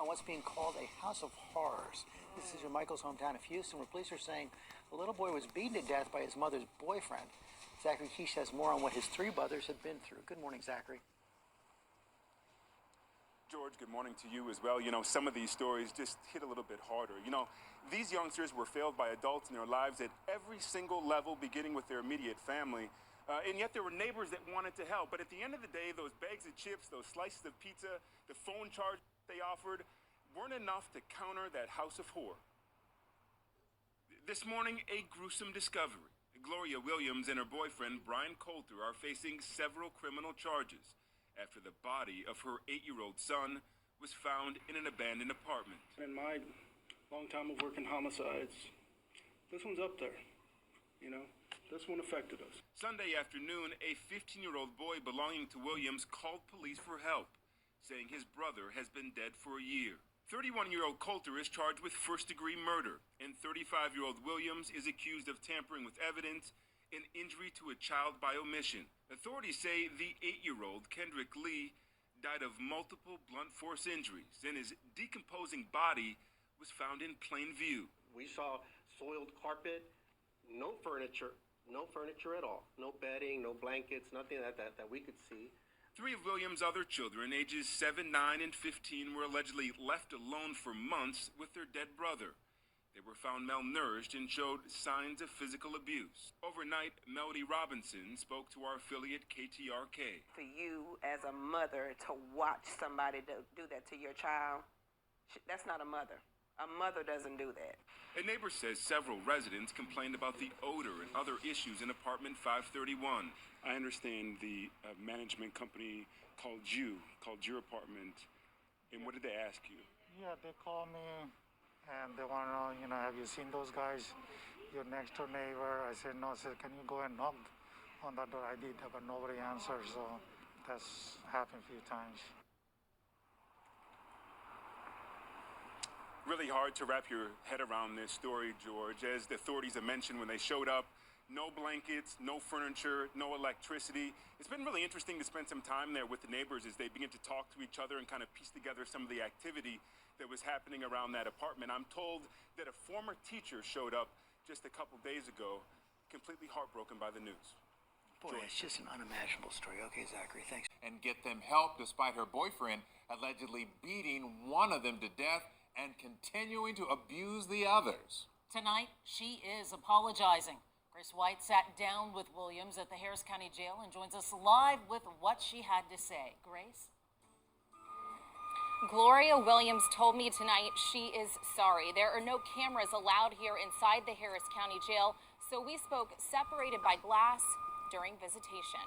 on what's being called a house of horrors. This is in Michael's hometown of Houston, where police are saying a little boy was beaten to death by his mother's boyfriend. Zachary Keish has more on what his three brothers had been through. Good morning, Zachary. George, good morning to you as well. You know, some of these stories just hit a little bit harder. You know, these youngsters were failed by adults in their lives at every single level, beginning with their immediate family. And yet there were neighbors that wanted to help. But at the end of the day, those bags of chips, those slices of pizza, the phone charge they offered weren't enough to counter that house of horror. This morning, a gruesome discovery. Gloria Williams and her boyfriend, Brian Coulter, are facing several criminal charges after the body of her 8-year-old son was found in an abandoned apartment. In my long time of working homicides, this one's up there. You know, this one affected us. Sunday afternoon, a 15-year-old boy belonging to Williams called police for help, saying his brother has been dead for a year. 31-year-old Coulter is charged with first-degree murder, and 35-year-old Williams is accused of tampering with evidence and injury to a child by omission. Authorities say the 8-year-old, Kendrick Lee, died of multiple blunt force injuries, and his decomposing body was found in plain view. We saw soiled carpet, no furniture at all. No bedding, no blankets, nothing like that we could see. 3 of Williams' other children, ages 7, 9, and 15, were allegedly left alone for months with their dead brother. They were found malnourished and showed signs of physical abuse. Overnight, Melody Robinson spoke to our affiliate KTRK. For you as a mother to watch somebody do that to your child, that's not a mother. A mother doesn't do that. A neighbor says several residents complained about the odor and other issues in apartment 531. I understand the management company called your apartment. And what did they ask you? Yeah, they called me and they want to know, have you seen those guys? Your next door neighbor. I said, no. I said, can you go and knock on that door? I did, but nobody answered, so that's happened a few times. Really hard to wrap your head around this story, George. As the authorities have mentioned when they showed up, no blankets, no furniture, no electricity. It's been really interesting to spend some time there with the neighbors as they begin to talk to each other and kind of piece together some of the activity that was happening around that apartment. I'm told that a former teacher showed up just a couple days ago, completely heartbroken by the news. Boy, it's just an unimaginable story. Okay, Zachary, thanks. And get them help despite her boyfriend allegedly beating one of them to death and continuing to abuse the others. Tonight, she is apologizing. Grace White sat down with Williams at the Harris County Jail and joins us live with what she had to say. Grace? Gloria Williams told me tonight she is sorry. There are no cameras allowed here inside the Harris County Jail, so we spoke separated by glass during visitation.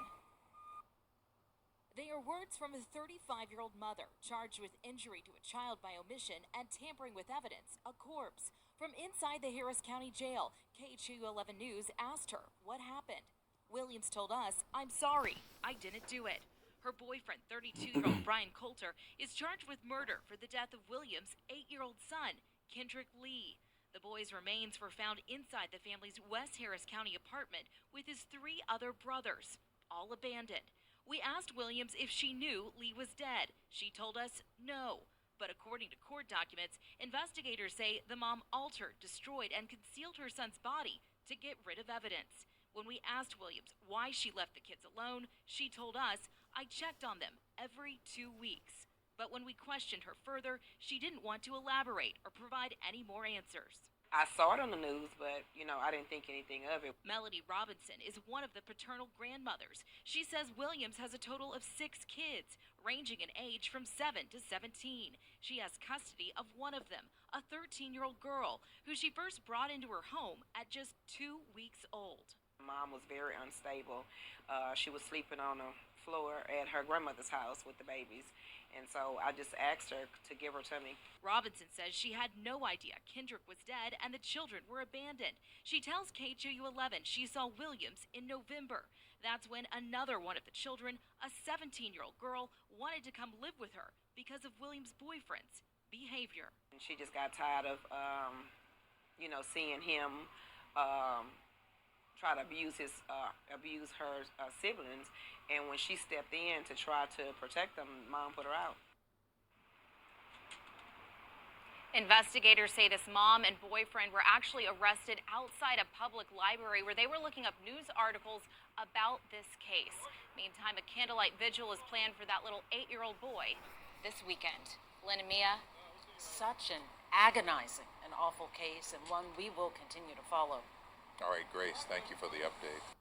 They are words from a 35-year-old mother charged with injury to a child by omission and tampering with evidence, a corpse. From inside the Harris County Jail, KHU 11 News asked her what happened. Williams told us, "I'm sorry, I didn't do it." Her boyfriend, 32-year-old Brian Coulter, is charged with murder for the death of Williams' 8-year-old son, Kendrick Lee. The boy's remains were found inside the family's West Harris County apartment with his 3 other brothers, all abandoned. We asked Williams if she knew Lee was dead. She told us no. But according to court documents, investigators say the mom altered, destroyed, and concealed her son's body to get rid of evidence. When we asked Williams why she left the kids alone, she told us, "I checked on them every 2 weeks." But when we questioned her further, she didn't want to elaborate or provide any more answers. I saw it on the news, but, I didn't think anything of it. Melody Robinson is one of the paternal grandmothers. She says Williams has a total of 6 kids, ranging in age from 7 to 17. She has custody of one of them, a 13-year-old girl, who she first brought into her home at just 2 weeks old. Mom was very unstable. She was sleeping on the floor at her grandmother's house with the babies. And so I just asked her to give her to me. Robinson says she had no idea Kendrick was dead and the children were abandoned. She tells KHOU 11 she saw Williams in November. That's when another one of the children, a 17-year-old girl, wanted to come live with her because of Williams' boyfriend's behavior. And she just got tired of, seeing him try to abuse her siblings. And when she stepped in to try to protect them, Mom put her out. Investigators say this mom and boyfriend were actually arrested outside a public library where they were looking up news articles about this case. Meantime, a candlelight vigil is planned for that little 8-year-old boy this weekend. Lynn and Mia. Such an agonizing and awful case, and one we will continue to follow. All right, Grace, thank you for the update.